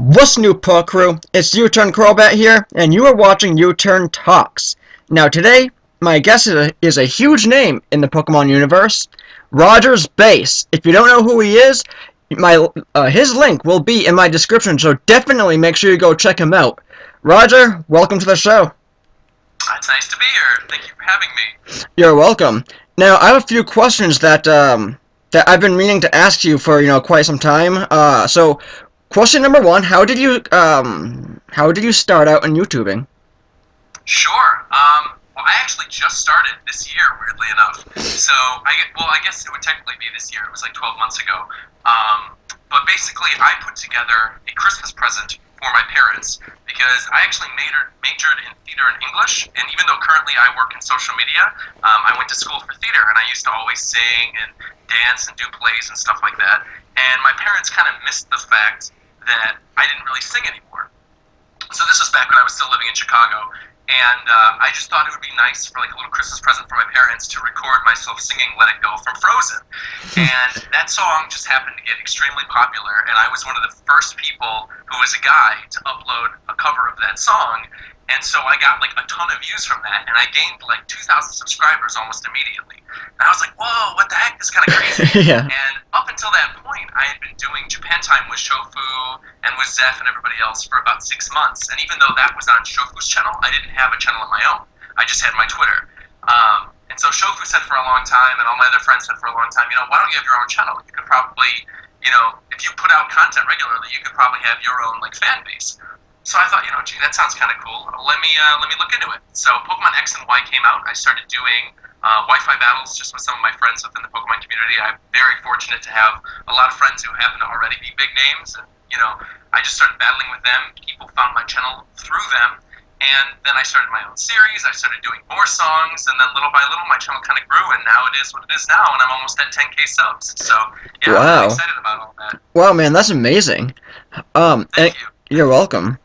What's new, pokecrew? It's Uturn Crobat here, and you are watching Uturn Talks. Now today, my guest is a huge name in the Pokemon universe, RogersBase. If you don't know who he is, his link will be in my description, so definitely make sure you go check him out. Roger, welcome to the show. It's nice to be here. Thank you for having me. You're welcome. Now, I have a few questions that I've been meaning to ask you for quite some time. So question number one: how did you start out in YouTubing? Sure. Well, I actually just started this year, weirdly enough. So, I guess it would technically be this year. It was like 12 months ago. But basically, I put together a Christmas present for my parents because I actually majored in theater and English. And even though currently I work in social media, I went to school for theater, and I used to always sing and dance and do plays and stuff like that. And my parents kind of missed the fact that I didn't really sing anymore. So this was back when I was still living in Chicago, and I just thought it would be nice for like a little Christmas present for my parents to record myself singing "Let It Go" from Frozen. And that song just happened to get extremely popular, and I was one of the first people who was a guy to upload a cover of that song. And so I got like a ton of views from that, and I gained like 2,000 subscribers almost immediately. And I was like, whoa, what the heck? This is kind of crazy. Yeah. And up until that point, I had been doing Japan Time with Shofu and with Zeph and everybody else for about 6 months. And even though that was on Shofu's channel, I didn't have a channel of my own. I just had my Twitter. And so Shofu said for a long time, and all my other friends said for a long time, why don't you have your own channel? You could probably, if you put out content regularly, you could probably have your own like fan base. So I thought, gee, that sounds kind of cool. Let me look into it. So Pokemon X and Y came out. I started doing Wi-Fi battles just with some of my friends within the Pokemon community. I'm very fortunate to have a lot of friends who happen to already be big names, and I just started battling with them. People found my channel through them, and then I started my own series. I started doing more songs, and then little by little, my channel kind of grew, and now it is what it is now, and I'm almost at 10K subs. So yeah, Wow. I'm really excited about all that. Wow, man, that's amazing. Thank you. You're welcome.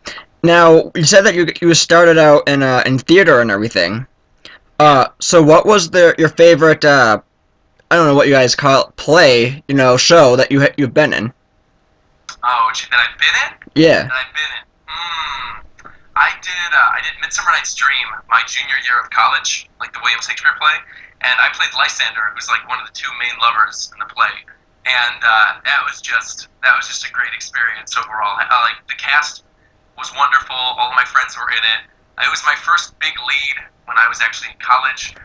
Now, you said that you started out in theater and everything. So what was your favorite I don't know what you guys call it, play, show that you've been in? Oh, that I've been in? Yeah. That I've been in. I did Midsummer Night's Dream my junior year of college, like the William Shakespeare play, and I played Lysander, who's like one of the two main lovers in the play, and that was just a great experience overall. Like the cast was wonderful. All of my friends were in it. It was my first big lead when I was actually in college,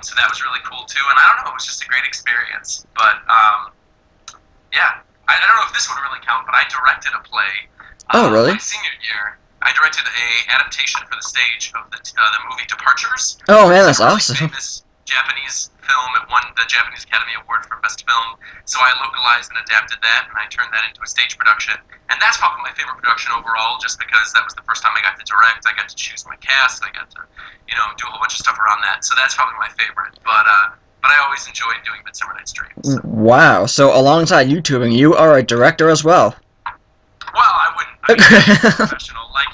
so that was really cool too. And I don't know, it was just a great experience. But yeah, I don't know if this would really count, but I directed a play. Oh, really? My senior year, I directed a adaptation for the stage of the movie Departures. Oh man, that's really awesome. Famous Japanese film. It won the Japanese Academy Award for Best Film. So I localized and adapted that, and I turned that into a stage production. And that's probably my favorite production overall, just because that was the first time I got to direct. I got to choose my cast. I got to, do a whole bunch of stuff around that. So that's probably my favorite. But I always enjoyed doing Midsummer Night's Dream. So. Wow. So alongside YouTubing, you are a director as well. Well, I wouldn't. I mean, I'm professional. Like,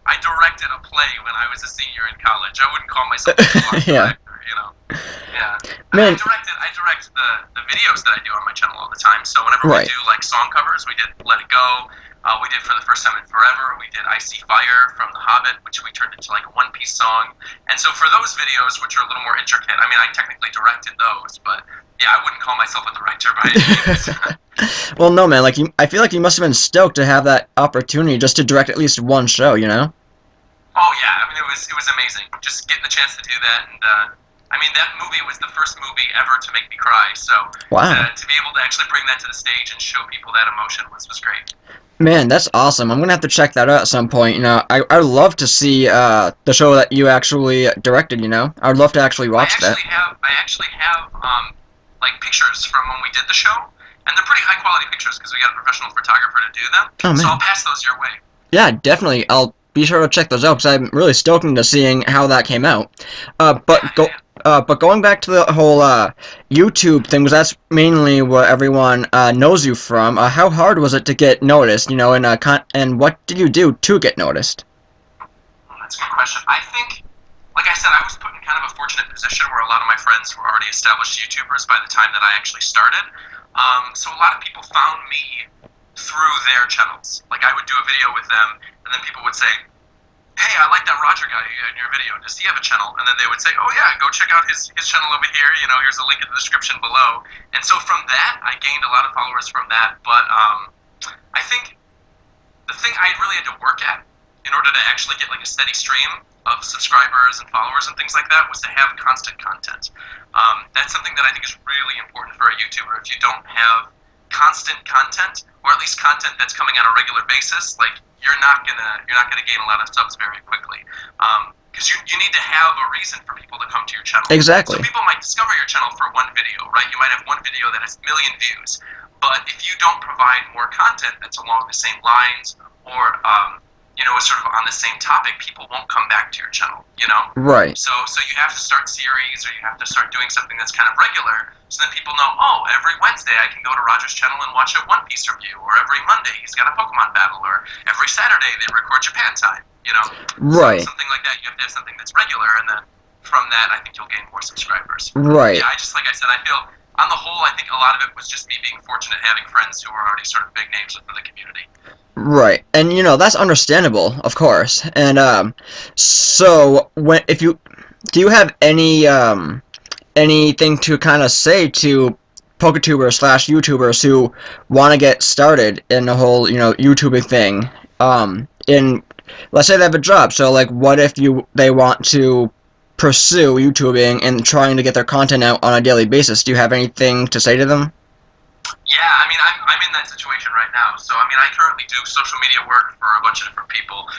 I directed a play when I was a senior in college. I wouldn't call myself a Yeah. director, Yeah. Man. I direct the videos that I do on my channel all the time. So whenever Right. we do like song covers, we did Let It Go. We did For the First Time in Forever. We did I See Fire from The Hobbit, which we turned into like a one-piece song. And so for those videos, which are a little more intricate, I mean, I technically directed those, but yeah, I wouldn't call myself a director by any means. Well, no, man. I feel like you must have been stoked to have that opportunity just to direct at least one show. Oh yeah, I mean, it was amazing. Just getting the chance to do that, and I mean, that movie was the first movie ever to make me cry. So Wow. To be able to actually bring that to the stage and show people that emotion was great. Man, that's awesome. I'm gonna have to check that out at some point. I'd love to see the show that you actually directed. I'd love to actually watch that. I actually have like pictures from when we did the show, and they're pretty high quality pictures because we got a professional photographer to do them. Oh, man. So I'll pass those your way. Yeah, definitely. I'll be sure to check those out because I'm really stoked into seeing how that came out. But going back to the whole YouTube thing, because that's mainly what everyone knows you from. How hard was it to get noticed? And what did you do to get noticed? That's a good question. I think, like I said, I was put in kind of a fortunate position where a lot of my friends were already established YouTubers by the time that I actually started. So a lot of people found me through their channels. Like I would do a video with them, and then people would say, "Hey, I like that Roger guy in your video. Does he have a channel?" And then they would say, "Oh yeah, go check out his channel over here. You know, here's a link in the description below." And so from that, I gained a lot of followers from that. But I think the thing I really had to work at in order to actually get like a steady stream of subscribers and followers and things like that was to have constant content. That's something that I think is really important for a YouTuber. If you don't have constant content, or at least content that's coming on a regular basis, like you're not gonna gain a lot of subs very quickly. Because you need to have a reason for people to come to your channel. Exactly. So people might discover your channel for one video, right? You might have one video that has 1 million views, but if you don't provide more content that's along the same lines, or is sort of on the same topic, people won't come back to your channel, you know? Right. So you have to start series, or you have to start doing something that's kind of regular, so then people know, oh, every Wednesday I can go to Roger's channel and watch a One Piece review, or every Monday he's got a Pokemon battle, or every Saturday they record Japan time, you know? Right. So something like that, you have to have something that's regular, and then from that, I think you'll gain more subscribers. Right. Yeah, like I said, I feel, on the whole, I think a lot of it was just me being fortunate having friends who were already sort of big names within the community. Right, and that's understandable, of course. And so do you have anything to kind of say to poketubers / YouTubers who want to get started in the whole YouTubing thing? In let's say they have a job, so like, what if they want to pursue YouTubing and trying to get their content out on a daily basis? Do you have anything to say to them? Yeah, I mean, I'm in that situation right now. So, I mean, I currently do social media work for a bunch of different people.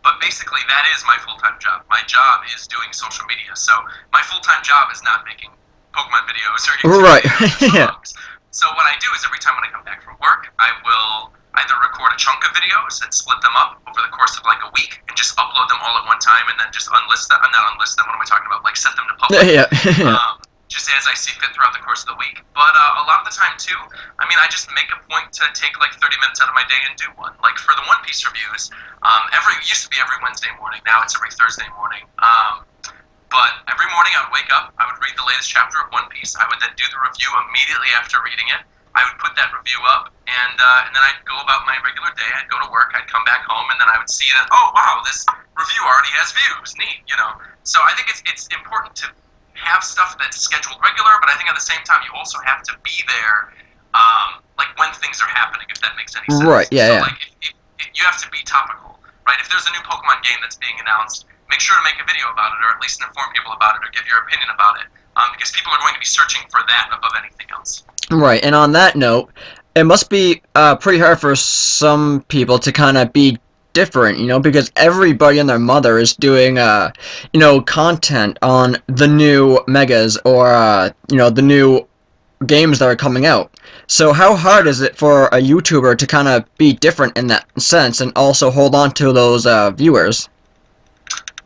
But basically, that is my full-time job. My job is doing social media. So, my full-time job is not making Pokemon videos or YouTube Right. videos. Yeah. So, what I do is every time when I come back from work, I will either record a chunk of videos and split them up over the course of like a week and just upload them all at one time and then just unlist them. Not unlist them. What am I talking about? Like set them to public. Yeah. Just as I see fit throughout the course of the week. But a lot of the time, too, I mean, I just make a point to take like 30 minutes out of my day and do one. Like for the One Piece reviews, it used to be every Wednesday morning. Now it's every Thursday morning. But every morning I would wake up, I would read the latest chapter of One Piece. I would then do the review immediately after reading it. I would put that review up, and then I'd go about my regular day. I'd go to work, I'd come back home, and then I would see that, oh, wow, this review already has views. Neat, you know. So I think it's important to have stuff that's scheduled regular, but I think at the same time you also have to be there, like when things are happening, if that makes any sense. Right. Yeah. So like, if you have to be topical, right? If there's a new Pokemon game that's being announced, make sure to make a video about it, or at least inform people about it, or give your opinion about it, because people are going to be searching for that above anything else. Right. And on that note, it must be pretty hard for some people to kind of be different, because everybody and their mother is doing, content on the new megas or, the new games that are coming out. So how hard is it for a YouTuber to kind of be different in that sense and also hold on to those viewers?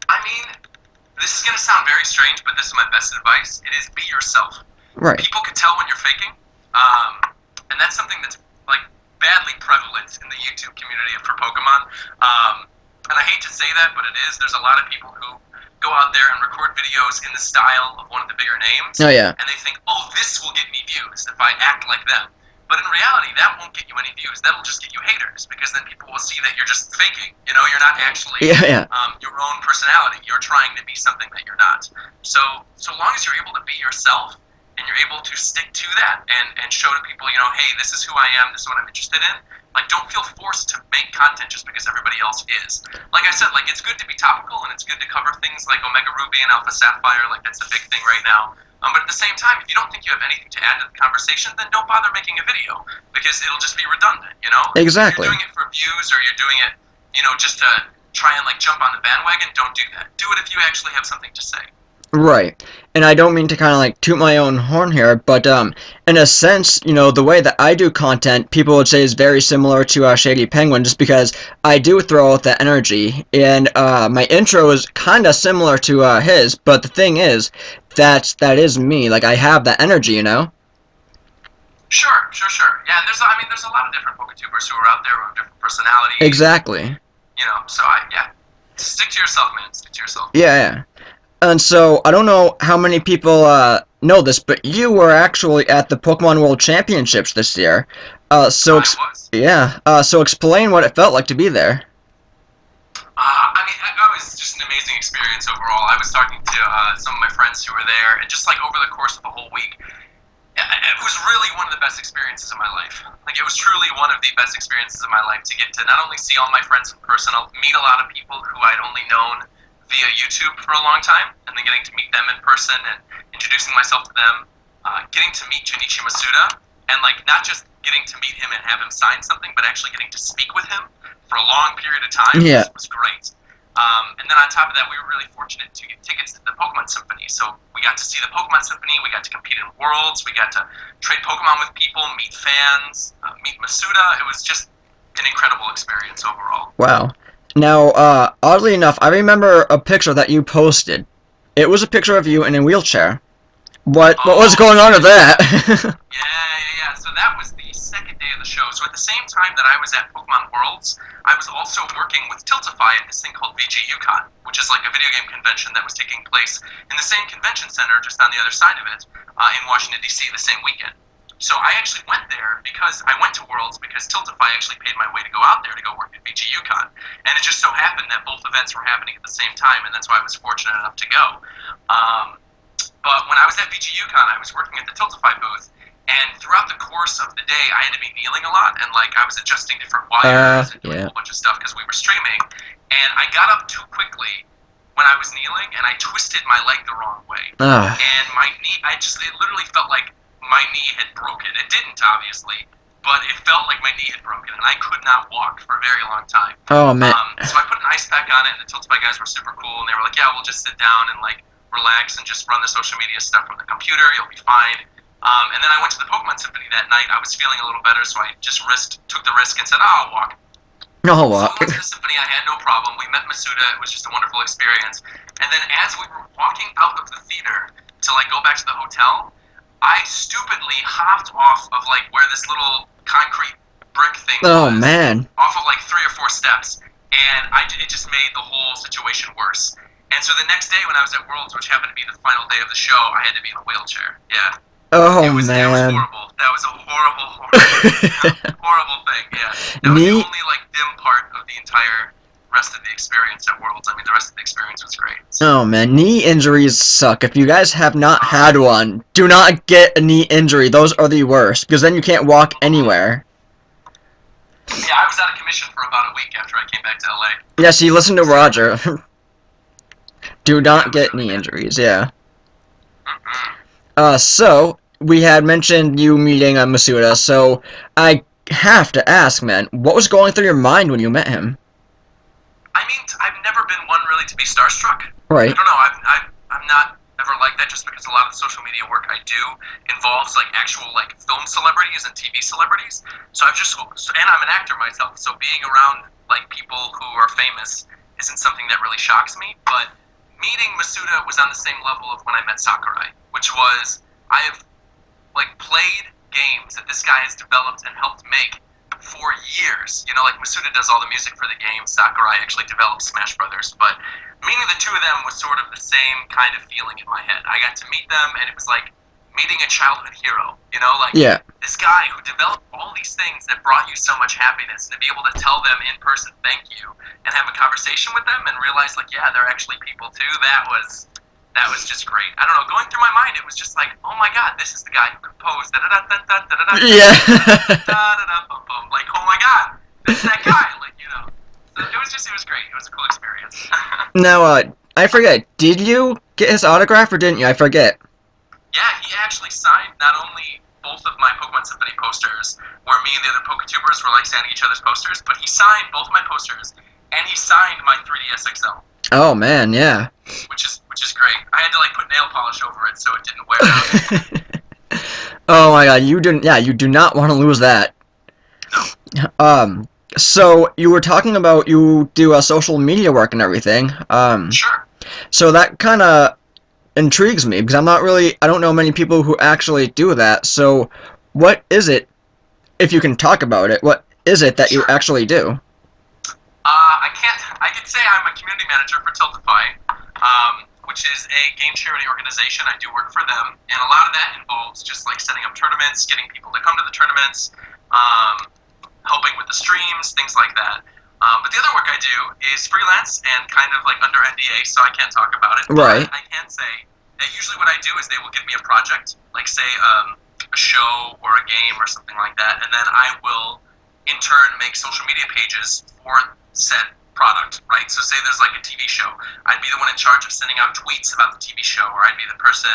I mean, this is going to sound very strange, but this is my best advice. It is be yourself. Right. People can tell when you're faking, and that's something that's like badly prevalent in the YouTube community for Pokemon. And I hate to say that, but it is. There's a lot of people who go out there and record videos in the style of one of the bigger names. Oh, yeah. And they think, oh, this will get me views if I act like them. But in reality, that won't get you any views. That'll just get you haters, because then people will see that you're just faking. You're not actually your own personality. You're trying to be something that you're not. So long as you're able to be yourself, and you're able to stick to that and show to people, hey, this is who I am, this is what I'm interested in. Like, don't feel forced to make content just because everybody else is. Like I said, like, it's good to be topical, and it's good to cover things like Omega Ruby and Alpha Sapphire, like, that's the big thing right now. But at the same time, if you don't think you have anything to add to the conversation, then don't bother making a video, because it'll just be redundant, Exactly. If you're doing it for views, or you're doing it, just to try and, like, jump on the bandwagon, don't do that. Do it if you actually have something to say. Right. And I don't mean to kind of like toot my own horn here, but in a sense, the way that I do content, people would say is very similar to Shady Penguin, just because I do throw out that energy, and my intro is kind of similar to his, but the thing is, that is me. Like, I have that energy, Sure. Yeah, there's a lot of different poketubers who are out there who have different personalities. Exactly. So stick to yourself, man. Stick to yourself. Yeah. And so, I don't know how many people know this, but you were actually at the Pokemon World Championships this year. So It was. yeah. So explain what it felt like to be there. I mean, it was just an amazing experience overall. I was talking to some of my friends who were there, and just like over the course of the whole week, it was really one of the best experiences of my life. Like, it was truly one of the best experiences of my life to get to not only see all my friends in person, meet a lot of people who I'd only known via YouTube for a long time, and then getting to meet them in person and introducing myself to them, getting to meet Junichi Masuda, and like not just getting to meet him and have him sign something, but actually getting to speak with him for a long period of time Yeah. was great. And then on top of that, we were really fortunate to get tickets to the Pokemon Symphony. So we got to see the Pokemon Symphony, we got to compete in Worlds, we got to trade Pokemon with people, meet fans, meet Masuda. It was just an incredible experience overall. Wow. Now, oddly enough, I remember a picture that you posted. It was a picture of you in a wheelchair. What was going on with that? Yeah. So that was the second day of the show. So at the same time that I was at Pokemon Worlds, I was also working with Tiltify at this thing called VG Uturn, which is like a video game convention that was taking place in the same convention center, just on the other side of it, in Washington, D.C., the same weekend. So I actually went there because I went to Worlds because Tiltify actually paid my way to go out there to go work at VG Uturn. And it just so happened that both events were happening at the same time, and that's why I was fortunate enough to go. But when I was at VG Uturn, I was working at the Tiltify booth, and throughout the course of the day, I had to be kneeling a lot, and like I was adjusting different wires and doing a whole bunch of stuff because we were streaming. And I got up too quickly when I was kneeling, and I twisted my leg the wrong way. And my knee, it literally felt like my knee had broken. It didn't, obviously, but it felt like my knee had broken, and I could not walk for a very long time. Oh, man. So I put an ice pack on it, and the Tiltify guys were super cool, and they were like, yeah, we'll just sit down and like relax and just run the social media stuff from the computer. You'll be fine. And then I went to the Pokemon Symphony that night. I was feeling a little better, so I just took the risk and said, I'll walk. No, So we went to the Symphony. I had no problem. We met Masuda. It was just a wonderful experience. And then as we were walking out of the theater to like go back to the hotel, I stupidly hopped off of like where this little concrete brick thing was. Man. Off of like 3 or 4 steps. And it just made the whole situation worse. And so the next day when I was at Worlds, which happened to be the final day of the show, I had to be in a wheelchair. Yeah. Oh, That was horrible. That was a horrible thing, yeah. That was the only, like, dim part of the entire rest of the experience at Worlds. I mean, the rest of the experience was great. Oh, man. Knee injuries suck. If you guys have not had one, do not get a knee injury. Those are the worst, because then you can't walk anywhere. Yeah, I was out of commission for about a week after I came back to LA. Yeah, see, listen to Roger. Do not get knee injuries, yeah. So, we had mentioned you meeting Masuda, so I have to ask, man, what was going through your mind when you met him? I mean, I've never been one really to be starstruck. Right. I don't know, I'm not ever like that just because a lot of the social media work I do involves like actual like film celebrities and TV celebrities. So and I'm an actor myself, so being around like people who are famous isn't something that really shocks me, but meeting Masuda was on the same level of when I met Sakurai, which was I have like played games that this guy has developed and helped make for years. You know, like Masuda does all the music for the game, Sakurai actually developed Smash Brothers, but meeting the two of them was sort of the same kind of feeling in my head. I got to meet them, and it was like meeting a childhood hero, you know, like this guy who developed all these things that brought you so much happiness, and to be able to tell them in person thank you and have a conversation with them and realize like, yeah, they're actually people too, that was just great. I don't know, going through my mind, it was just like, oh my god, this is the guy who composed da-da-da-da-da-da-da-da, da-da-da-bum-bum, like, oh my god, this is that guy, like, you know. So it was great. It was a cool experience. Now, I forget, did you get his autograph or didn't you? I forget. Yeah, he actually signed not only both of my Pokemon Symphony posters, where me and the other poketubers were like signing each other's posters, but he signed both my posters, and he signed my 3DS XL. Oh man, yeah. Which is great. I had to like put nail polish over it so it didn't wear out. Oh my god, you do not want to lose that. No. So you were talking about you do social media work and everything. Sure. So that kind of intrigues me because I don't know many people who actually do that. So what is it, if you can talk about it, what is it that you actually do? I could say I'm a community manager for Tiltify, which is a game charity organization. I do work for them, and a lot of that involves just like setting up tournaments, getting people to come to the tournaments, um, helping with the streams, things like that. But the other work I do is freelance and kind of like under NDA, so I can't talk about it. Right. But I can say that usually what I do is they will give me a project, like say a show or a game or something like that, and then I will in turn make social media pages for said product, right? So say there's like a TV show, I'd be the one in charge of sending out tweets about the TV show, or I'd be the person,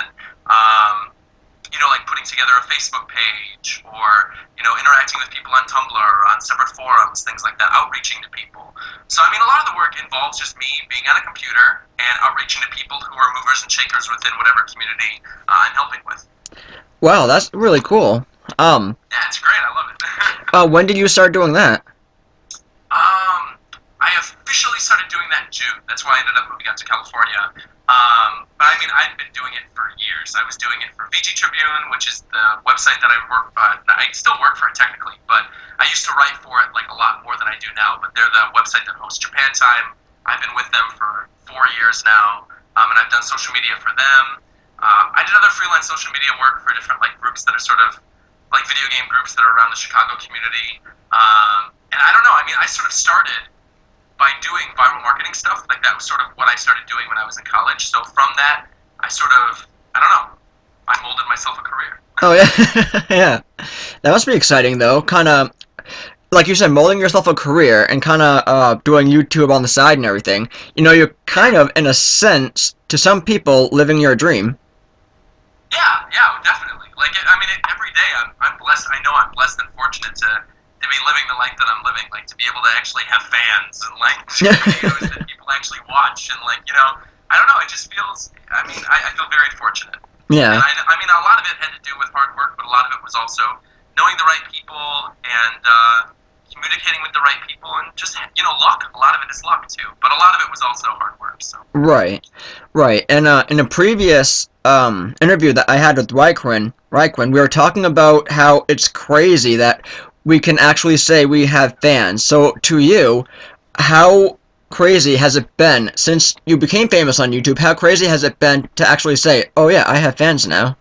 like putting together a Facebook page, or interacting with people on Tumblr or on separate forums, things like that, outreaching to people. So I mean, a lot of the work involves just me being on a computer and outreaching to people who are movers and shakers within whatever community I'm helping with. Wow, that's really cool. Yeah, it's great. I love it. When did you start doing that? I officially started doing that in June. That's why I ended up moving out to California. But I mean, I've been doing it for years. I was doing it for VG Tribune, which is the website that I work. I still work for it technically, but I used to write for it like a lot more than I do now. But they're the website that hosts Japan Time. I've been with them for 4 years now, and I've done social media for them. I did other freelance social media work for different like groups that are sort of like video game groups that are around the Chicago community. And I don't know. I mean, I sort of started by doing viral marketing stuff. Like that was sort of what I started doing when I was in college. So from that, I sort of, I don't know, I molded myself a career. Oh yeah, yeah. That must be exciting though. Kind of like you said, molding yourself a career and kind of doing YouTube on the side and everything. You're kind of, in a sense, to some people, living your dream. Yeah, definitely. Like, I mean, every day I'm blessed. I know I'm blessed and fortunate to be living the life that I'm living. Like, to be able to actually have fans and, like, videos that people actually watch. And, like, I don't know. It just feels, I mean, I feel very fortunate. Yeah. And I mean, a lot of it had to do with hard work, but a lot of it was also knowing the right people and communicating with the right people and just, luck. A lot of it is luck, too. But a lot of it was also hard work, so. Right, right. And in a previous interview that I had with Ryquin, we were talking about how it's crazy that we can actually say we have fans. So to you, how crazy has it been since you became famous on YouTube? How crazy has it been to actually say, "Oh yeah, I have fans now"?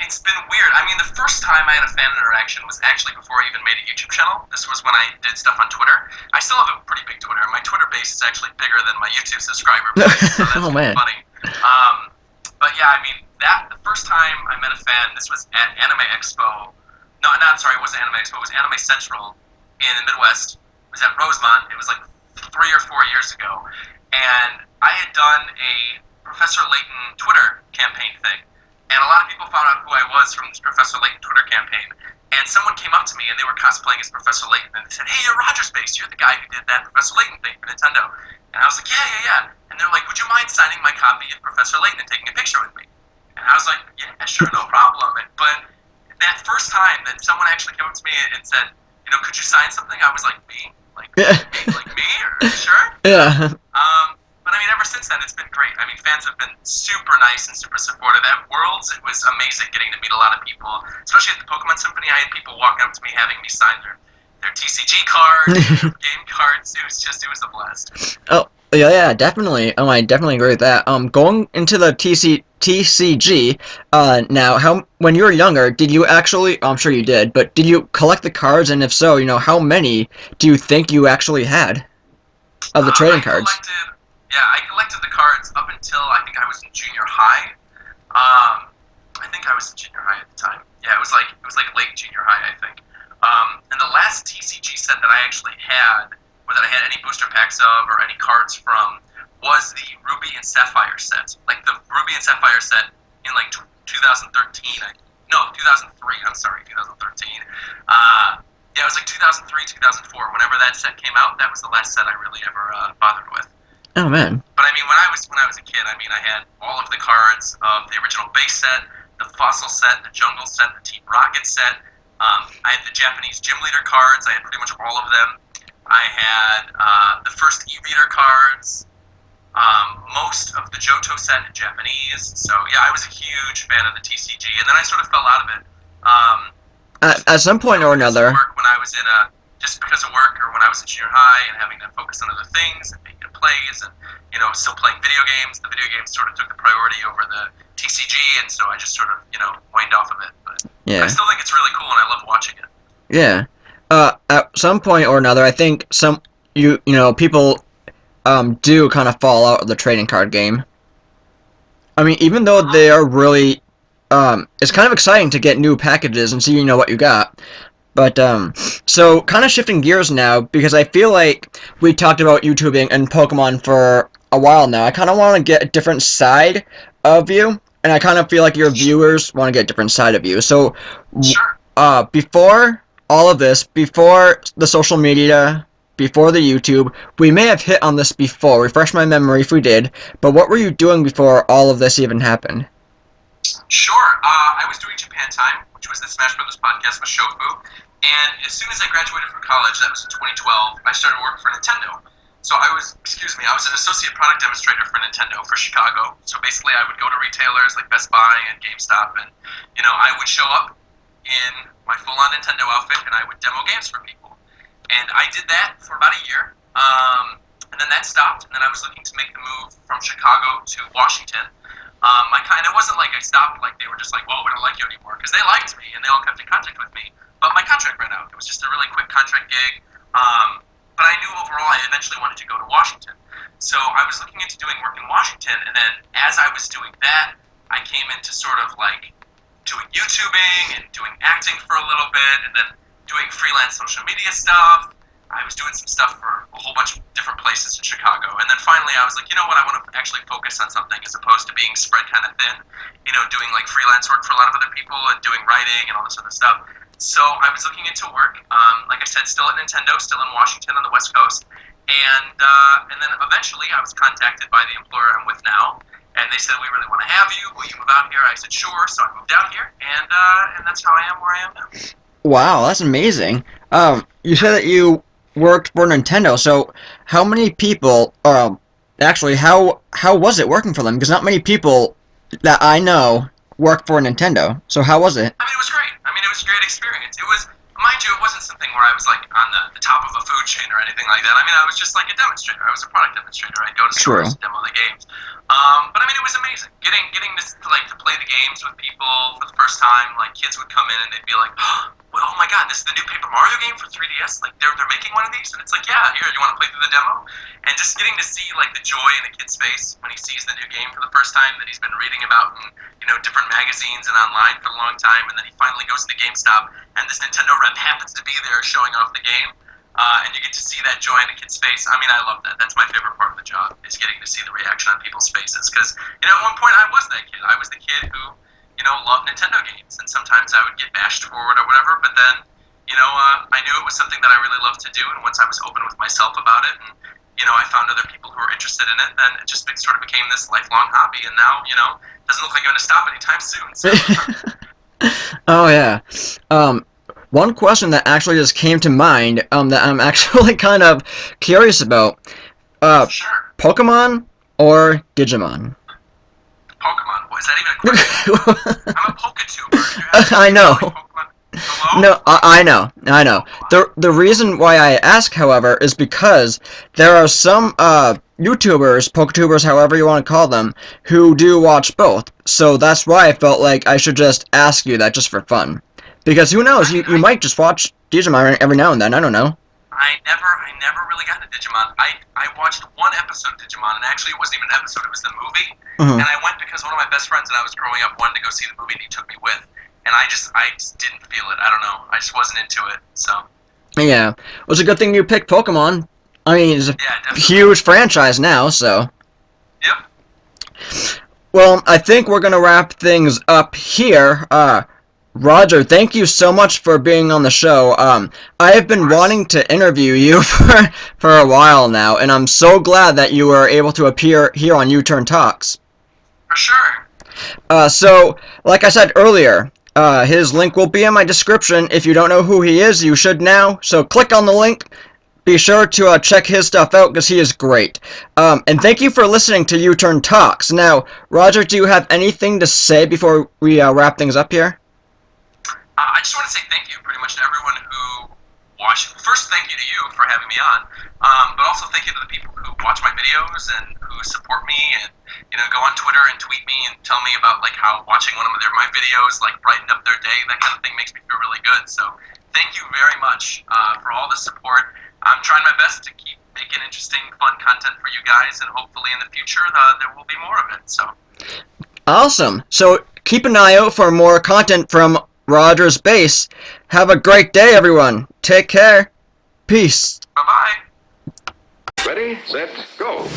It's been weird. I mean, the first time I had a fan interaction was actually before I even made a YouTube channel. This was when I did stuff on Twitter. I still have a pretty big Twitter. My Twitter base is actually bigger than my YouTube subscriber base, so that's Oh man. funny. But yeah, I mean, the first time I met a fan, this was at Anime Expo. No, not sorry, it wasn't Anime Expo. It was Anime Central in the Midwest. It was at Rosemont. It was like 3 or 4 years ago, and I had done a Professor Layton Twitter campaign thing. And a lot of people found out who I was from this Professor Layton Twitter campaign. And someone came up to me and they were cosplaying as Professor Layton. And they said, "Hey, you're RogersBase. You're the guy who did that Professor Layton thing for Nintendo." And I was like, yeah. And they're like, "Would you mind signing my copy of Professor Layton and taking a picture with me?" And I was like, "Yeah, sure, no problem." But that first time that someone actually came up to me and said, "Could you sign something?" I was like, "Me? Like me? Are you sure?" Yeah. But I mean, ever since then, it's been great. I mean, fans have been super nice and super supportive. At Worlds, it was amazing getting to meet a lot of people, especially at the Pokemon Symphony. I had people walking up to me, having me sign their TCG cards, their game cards. It was a blast. Oh, yeah, definitely. I definitely agree with that. Going into the TCG, now, when you were younger, did you actually, I'm sure you did, but did you collect the cards, and if so, how many do you think you actually had of the trading cards? I collected the cards up until I think I was in junior high. I think I was in junior high at the time. Yeah, it was like late junior high, I think. And the last TCG set that I actually had, or that I had any booster packs of or any cards from, was the Ruby and Sapphire set. Like the Ruby and Sapphire set in like 2013. 2003. I'm sorry, 2013. Yeah, it was like 2003, 2004. Whenever that set came out, that was the last set I really ever bothered with. Oh man. But I mean, when I was a kid, I mean, I had all of the cards of the original base set, the fossil set, the jungle set, the Team Rocket set. I had the Japanese gym leader cards. I had pretty much all of them. I had the first e-reader cards, most of the Johto set in Japanese. So yeah, I was a huge fan of the TCG, and then I sort of fell out of it. At some point or another. When I was in just because of work or when I was in junior high and having to focus on other things and making plays and, still playing video games. The video games sort of took the priority over the TCG, and so I just sort of, waned off of it. But Yeah. I still think it's really cool and I love watching it. Yeah. At some point or another, I think people do kind of fall out of the trading card game. I mean, even though they are really, it's kind of exciting to get new packages and see what you got. But so kind of shifting gears now, because I feel like we talked about YouTubing and Pokemon for a while now. I kind of want to get a different side of you, and I kind of feel like your viewers want to get a different side of you. So, Sure. Before all of this, before the social media, before the YouTube, we may have hit on this before. Refresh my memory if we did. But what were you doing before all of this even happened? Sure. I was doing Japan Time, which was the Smash Brothers podcast with Shofu. And as soon as I graduated from college, that was in 2012, I started working for Nintendo. So I was an associate product demonstrator for Nintendo for Chicago. So basically I would go to retailers like Best Buy and GameStop, and, I would show up in my full-on Nintendo outfit and I would demo games for people. And I did that for about a year. And then that stopped, and then I was looking to make the move from Chicago to Washington. It wasn't like I stopped, like they were just like, well, we don't like you anymore, because they liked me and they all kept in contact with me. But my contract ran out. It was just a really quick contract gig. But I knew overall I eventually wanted to go to Washington. So I was looking into doing work in Washington, and then as I was doing that, I came into sort of like doing YouTubing and doing acting for a little bit, and then doing freelance social media stuff. I was doing some stuff for a whole bunch of different places in Chicago. And then finally I was like, you know what, I want to actually focus on something as opposed to being spread kind of thin, doing like freelance work for a lot of other people and doing writing and all this other stuff. So I was looking into work, like I said, still at Nintendo, still in Washington on the West Coast. And then eventually I was contacted by the employer I'm with now. And they said, we really want to have you. Will you move out here? I said, sure. So I moved out here. And that's how I am where I am now. Wow, that's amazing. You said that you worked for Nintendo, so how many people, actually, how was it working for them? Because not many people that I know work for Nintendo, so how was it? I mean, it was great. I mean, it was a great experience. It was, mind you, it wasn't something where I was like on the top of a food chain or anything like that. I mean, I was just like a demonstrator. I was a product demonstrator. I'd go to stores and demo the games. But I mean, it was amazing. Getting to play the games with people for the first time. Like, kids would come in and they'd be like, oh my god, this is the new Paper Mario game for 3DS? Like, they're making one of these? And it's like, yeah, here, you want to play through the demo? And just getting to see, like, the joy in a kid's face when he sees the new game for the first time that he's been reading about in, different magazines and online for a long time, and then he finally goes to the GameStop, and this Nintendo rep happens to be there showing off the game, and you get to see that joy in a kid's face. I mean, I love that. That's my favorite part of the job, is getting to see the reaction on people's faces, because, at one point I was that kid. I was the kid who loved Nintendo games, and sometimes I would get bashed for it or whatever, but then, I knew it was something that I really loved to do, and once I was open with myself about it, and, I found other people who were interested in it, then it just sort of became this lifelong hobby, and now, doesn't look like I'm going to stop anytime soon, so. Oh, yeah. One question that actually just came to mind, that I'm actually kind of curious about, Sure. Pokemon or Digimon? Pokemon. What, is that even a question? I'm a poketuber. I know. Hello? No, I know. The reason why I ask, however, is because there are some YouTubers, poketubers, however you want to call them, who do watch both. So that's why I felt like I should just ask you that just for fun. Because who knows, you might just watch Digimon every now and then, I don't know. I never really got into Digimon. I watched one episode of Digimon, and actually it wasn't even an episode, it was the movie. Mm-hmm. And I went because one of my best friends when I was growing up wanted to go see the movie, and he took me with. And I just didn't feel it. I don't know. I just wasn't into it, so. Yeah. Well, it's a good thing you picked Pokemon. I mean, it's a huge franchise now, so. Yep. Well, I think we're going to wrap things up here. Roger, thank you so much for being on the show. I have been wanting to interview you for a while now, and I'm so glad that you were able to appear here on Uturn Talks. For sure. So, like I said earlier, his link will be in my description. If you don't know who he is, you should now. So click on the link. Be sure to check his stuff out because he is great. And thank you for listening to Uturn Talks. Now, Roger, do you have anything to say before we wrap things up here? I just want to say thank you pretty much to everyone who watch. First, thank you to you for having me on, but also thank you to the people who watch my videos and who support me and go on Twitter and tweet me and tell me about like how watching one of my videos like brightened up their day. That kind of thing makes me feel really good. So thank you very much for all the support. I'm trying my best to keep making interesting, fun content for you guys, and hopefully in the future there will be more of it. So awesome. So keep an eye out for more content from RogersBase. Have a great day, everyone. Take care. Peace. bye bye. Ready, set, go.